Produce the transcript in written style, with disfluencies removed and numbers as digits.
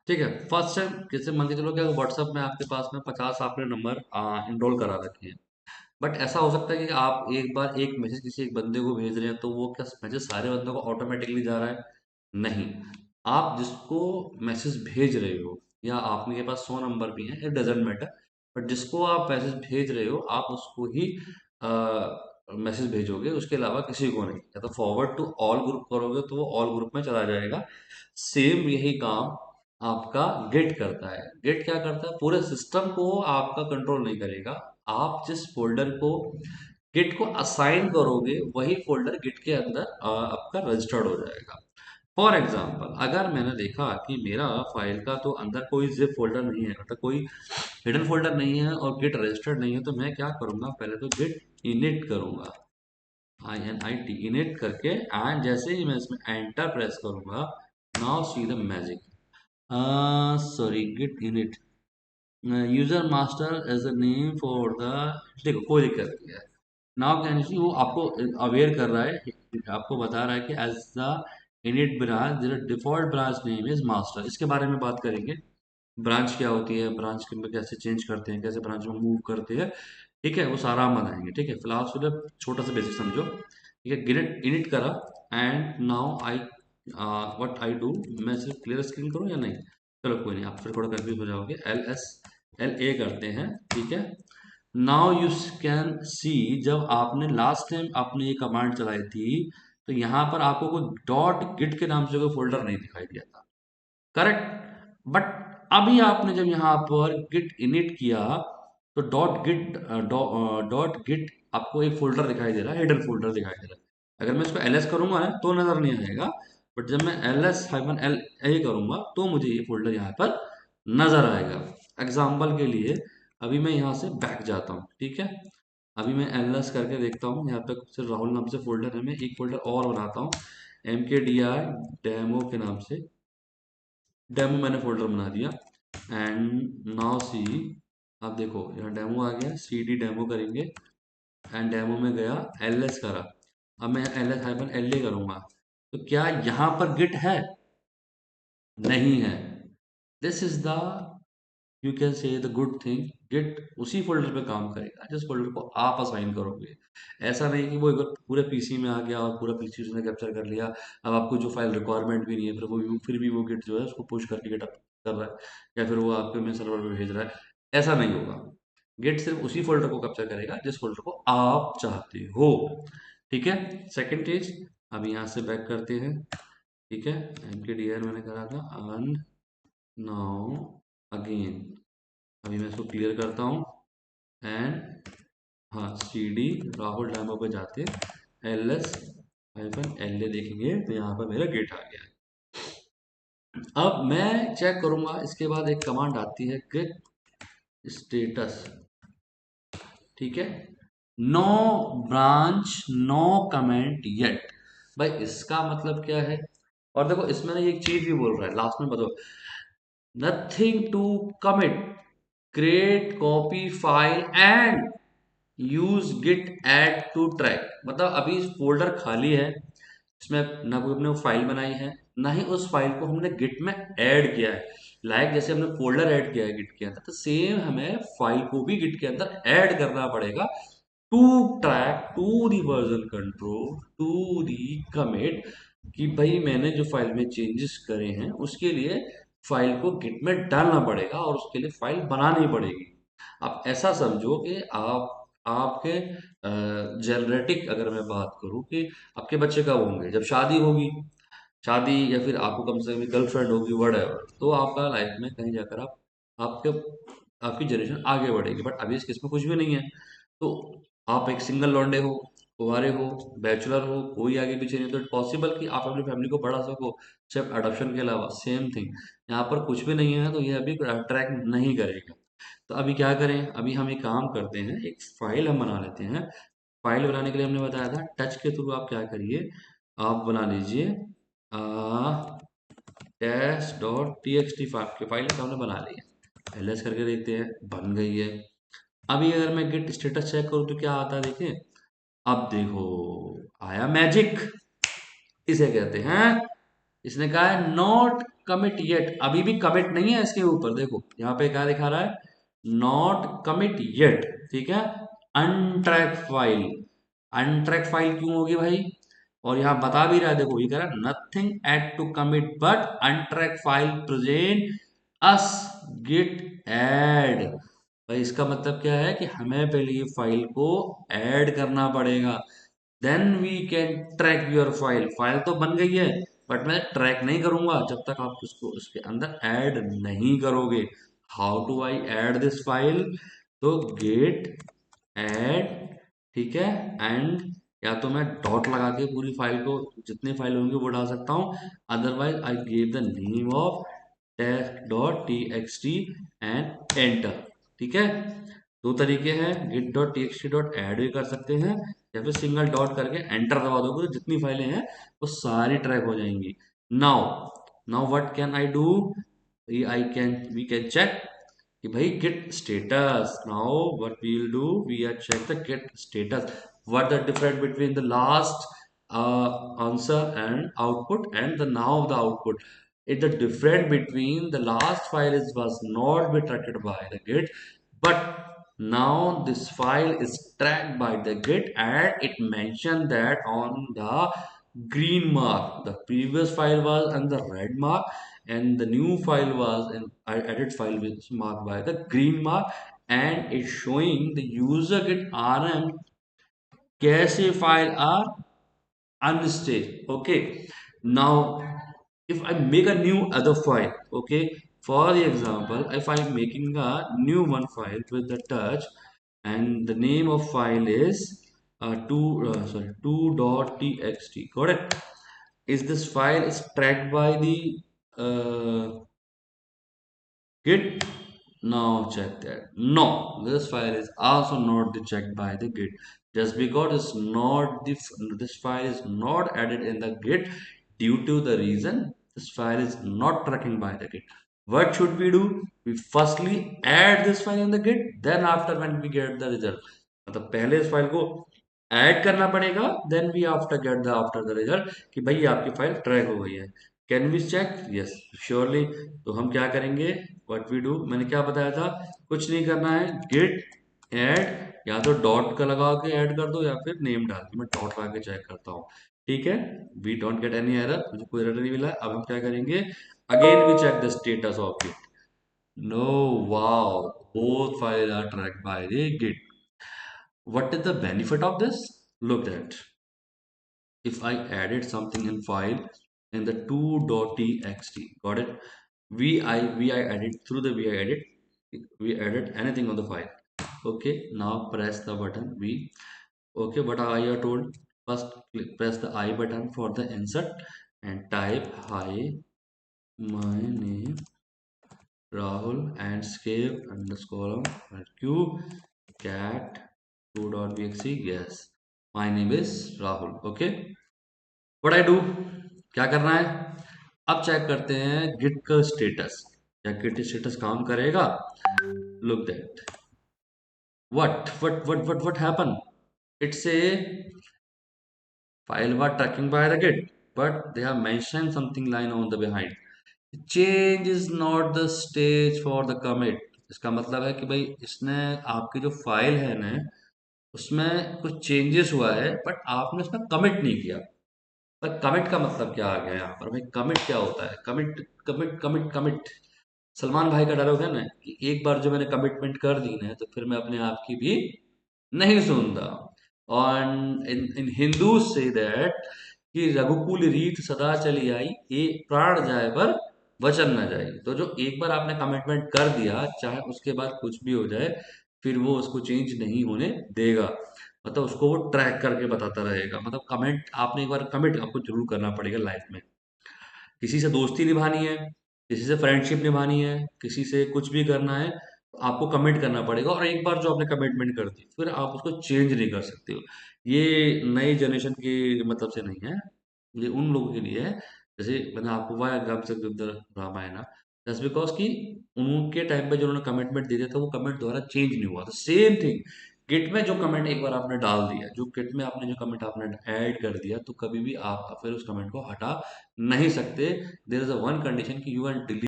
ठीक है। First time जैसे मान के चलो कि व्हाट्सएप में आपके पास में 50 आपने नंबर इनरोल करा रखे हैं, बट ऐसा हो सकता है कि आप एक बार एक मैसेज किसी एक बंदे को भेज रहे हैं तो वो क्या मैसेज सारे बंदों को ऑटोमेटिकली जा रहा है? नहीं। आप जिसको मैसेज भेज रहे हो, या आपने के पास 100 नंबर भी हैं, इट डजेंट मैटर, बट जिसको आप मैसेज भेज रहे हो आप उसको ही मैसेज भेजोगे, उसके अलावा किसी को नहीं। या तो फॉरवर्ड टू ऑल ग्रुप करोगे तो वो ऑल ग्रुप में चला जाएगा। सेम यही काम आपका गेट करता है। गेट क्या करता है? पूरे सिस्टम को आपका कंट्रोल नहीं करेगा। आप जिस फोल्डर को गिट को असाइन करोगे वही फोल्डर गिट के अंदर आपका रजिस्टर्ड हो जाएगा। फॉर एग्जाम्पल, अगर मैंने देखा कि मेरा फाइल का तो अंदर कोई जिप फोल्डर नहीं है, मतलब कोई हिडन फोल्डर नहीं है और गिट रजिस्टर्ड नहीं है, तो मैं क्या करूंगा? पहले तो गिट इनिट करूंगा, INIT इनिट करके, एंड जैसे ही मैं इसमें एंटर प्रेस करूंगा, now see the magic. Sorry, git init user master as a name for the, देखो कोई दिक्कत नहीं है। नाउ कैन सी, वो आपको अवेयर कर रहा है, आपको बता रहा है कि as the init branch default branch name is master. इसके बारे में बात करेंगे, ब्रांच क्या होती है, ब्रांच के में कैसे चेंज करते हैं, कैसे ब्रांच में मूव करते हैं। ठीक है, वो सारा हम बताएंगे। ठीक है, फिलहाल सिर्फ छोटा सा बेसिक समझो। ठीक है, गिनिट इनिट करा, and now I what I do, मैं सिर्फ क्लियर स्क्रीन करूँ या नहीं? चलो कोई नहीं, आप फिर थोड़ा कंफ्यूज हो जाओगे। LA करते हैं। ठीक है, नाउ यू कैन सी, जब आपने लास्ट टाइम आपने ये कमांड चलाई थी तो यहाँ पर आपको कोई डॉट गिट के नाम से कोई फोल्डर नहीं दिखाई दिया था, करेक्ट? बट अभी आपने जब यहाँ पर गिट इनिट किया तो डॉट गिट आपको एक फोल्डर दिखाई दे रहा है, हिडन फोल्डर दिखाई दे रहा है। अगर मैं इसको ls करूंगा ना तो नजर नहीं आएगा, बट जब मैं ls-l a करूंगा तो मुझे ये फोल्डर यहाँ पर नजर आएगा। एग्जाम्पल के लिए अभी मैं यहाँ से बैक जाता हूँ। ठीक है, अभी मैं ls करके देखता हूँ, यहाँ पे सिर्फ राहुल नाम से फोल्डर है, मैं एक फोल्डर और बनाता हूँ mkdir डेमो के नाम से। डेमो मैंने फोल्डर बना दिया, एंड नाउ सी, अब देखो यहाँ डेमो आ गया, CD डेमो करेंगे, एंड डेमो में गया, ls करा। अब मैं ls-la करूंगा तो क्या यहाँ पर गिट है? नहीं है। This is the, you can say the good thing, git उसी फोल्डर पे काम करेगा जिस फोल्डर को आप असाइन करोगे। ऐसा नहीं कि वो एक बार पूरे पीसी में आ गया और पूरा पीसी उसने कैप्चर कर लिया, अब आपको जो फाइल रिक्वायरमेंट भी नहीं है फिर भी वो गिट जो है उसको पुश करके गिट कर रहा है, या फिर वो आपके मेन सर्वर पे भेज रहा है। ऐसा नहीं होगा। गिट सिर्फ उसी फोल्डर को कैप्चर करेगा जिस फोल्डर को आप चाहते हो। ठीक है, सेकेंड चीज, अब यहाँ से बैक करते हैं। ठीक है, mkdir मैंने करा था, एंड नाउ अगेन, अभी मैं इसको क्लियर करता हूँ, एंड हाँ, CD राहुल डैमो पे जाते ls-la देखेंगे तो यहाँ पर मेरा गेट आ गया है। अब मैं चेक करूंगा, इसके बाद एक कमांड आती है गेट स्टेटस। ठीक है, no branch no comment yet. भाई इसका मतलब क्या है? और देखो इसमें ना ये एक चीज भी बोल रहा है लास्ट में, बताओ, nothing to commit, create copy file and use git add to track. मतलब अभी इस फोल्डर खाली है, इसमें ना कोई हमने फाइल बनाई है, ना ही उस फाइल को हमने गिट में ऐड किया है। लाइक जैसे हमने फोल्डर ऐड किया है गिट के अंदर, तो सेम हमें फाइल को भी गिट के अंदर ऐड करना पड़ेगा, to track, to the version control, to the commit, कि भाई मैंने जो फाइल में चेंजेस करे हैं उसके लिए फाइल को गिट में डालना पड़ेगा और उसके लिए फाइल बनानी पड़ेगी। आप ऐसा समझो कि आप आपके जेनरेटिक, अगर मैं बात करूं कि आपके बच्चे कब होंगे, जब शादी होगी, शादी या फिर आपको कम से कम गर्लफ्रेंड होगी, वट तो आपका लाइफ में कहीं जाकर आप आपके आपकी जनरेशन आगे बढ़ेगी। बट अभी इस केस में कुछ भी नहीं है, तो आप एक सिंगल लौंडे हो, कुंवारे हो, बैचलर हो, कोई आगे पीछे नहीं, तो पॉसिबल कि आप अपनी फैमिली को बढ़ा सको सिर्फ अडॉप्शन के अलावा। सेम थिंग यहाँ पर कुछ भी नहीं है, तो ये अभी ट्रैक नहीं करेगा। तो अभी क्या करें? अभी हम एक काम करते हैं, एक फाइल हम बना लेते हैं। फाइल बनाने के लिए हमने बताया था टच के थ्रू आप क्या करिए, आप बना लीजिए डैश डॉट txt फाइल हमने बना ली है। ls करके देखते हैं, बन गई है। अभी अगर मैं गिट स्टेटस चेक करूँ तो क्या आता है, देखिए। अब देखो, आया मैजिक, इसे कहते हैं, इसने कहा है नोट कमिट येट, अभी भी कमिट नहीं है इसके ऊपर, देखो यहाँ पे क्या दिखा रहा है, नॉट कमिट येट, ठीक है। अनट्रैक फाइल, अनट्रैक फाइल क्यों होगी भाई, और यहाँ बता भी रहा है, देखो ये कह रहा है nothing added to commit but untrack file present use git add. भाई इसका मतलब क्या है कि हमें पहले ये फाइल को ऐड करना पड़ेगा, then we can track your file. File तो बन गई है बट मैं ट्रैक नहीं करूंगा जब तक आप उसको उसके अंदर ऐड नहीं करोगे। How to I add this file, तो गेट ऐड, ठीक है, एंड या तो मैं डॉट लगा के पूरी फाइल को, जितनी फाइल होंगी वो डाल सकता हूँ, otherwise I give the name of test dot T X T and enter, ठीक है। दो तरीके हैं, git dot T X T dot add भी कर सकते हैं, या फिर सिंगल डॉट करके एंटर दबा दोगे तो जितनी फाइलें हैं वो सारी ट्रैक हो जाएंगी। Now, now what can I do, I can, we can check कि भाई git status, now what we will do, we are check the git status, what the difference between the last answer and output and the now the output. It the difference between the last file is was not be tracked by the git, but now this file is tracked by the git and it mentioned that on the green mark, the previous file was on the red mark and the new file was an edit file which is marked by the green mark, and it's showing the user git rm cache file are unstaged. Okay, now if I make a new other file, okay, for the example, if I'm making a new one file with the touch, and the name of file is 2.txt, got it. Is this file is tracked by the git? Now check that. No, this file is also not the checked by the git. Just because it's not the this file is not added in the git due to the reason this file is not tracking by the git. What should we do? We firstly add this file in the git, then after when we get the result. मतलब पहले इस file को add करना पड़ेगा, then we after get the after the result कि भाई आपकी file track हो गई है। Can we check? Yes surely. तो हम क्या करेंगे, व्हाट वी डू, मैंने क्या बताया था, कुछ नहीं करना है, गिट ऐड, या तो डॉट का लगा के ऐड कर दो या फिर नेम डाल के, मैं डॉट लगा के चेक करता हूँ, ठीक है। We don't get any error, मुझे कोई एरर नहीं मिला। अब हम क्या करेंगे, again we check the status of git, no, wow, both file are tracked by the git. What is the benefit of this? Look at, if I added something in file in the 2.txt, got it? Vi added through the vi edit, we added anything on the file. Okay, now press the button V. Okay, what I are told, first press the I button for the insert and type hi, my name Rahul and escape underscore q cat 2.exe. Yes, my name is Rahul. Okay, what I do, क्या करना है, अब check करते हैं Git का status, क्या Git status काम करेगा। Look that, what happened, it say file was tracking by the git, but they have mentioned something line on the behind, change is not the stage for the commit। इसका मतलब है कि भाई इसने आपकी जो फाइल है ना उसमें कुछ चेंजेस हुआ है बट आपने उसमें कमिट नहीं किया। पर कमिट का मतलब क्या आ गया यहाँ पर भाई, कमिट क्या होता है, commit commit commit commit, Salman भाई का डायलॉग है ना कि एक बार जो मैंने कमिटमेंट कर दी ना तो फिर मैं अपने आप की भी नहीं सुनता। और इन हिंदू से दैट कि रघुकुल रीत सदा चली आई, ये प्राण जाए पर वचन न जाए। तो जो एक बार आपने कमिटमेंट कर दिया चाहे उसके बाद कुछ भी हो जाए फिर वो उसको चेंज नहीं होने देगा, मतलब उसको वो ट्रैक करके बताता रहेगा। मतलब कमेंट आपने एक बार कमिट आपको जरूर करना पड़ेगा लाइफ में, किसी से दोस्ती निभानी है, किसी से फ्रेंडशिप निभानी है, किसी से कुछ भी करना है तो आपको कमिट करना पड़ेगा। और एक बार जो आपने कमिटमेंट कर दी फिर आप उसको चेंज नहीं कर सकते हो। ये नई जनरेशन की मतलब से नहीं है, ये उन लोगों के लिए है, जैसे मैंने आपको वाया ग्राम से रामायण, जस्ट बिकॉज कि उनके टाइम पे जो उन्होंने कमिटमेंट दे दिया था वो कमिट द्वारा चेंज नहीं हुआ, तो सेम थिंग गिट में जो कमेंट एक बार आपने डाल दिया, जो गिट में आपने जो कमेंट आपने ऐड कर दिया, तो कभी भी आप फिर उस कमेंट को हटा नहीं सकते। There is a one condition कि यू आर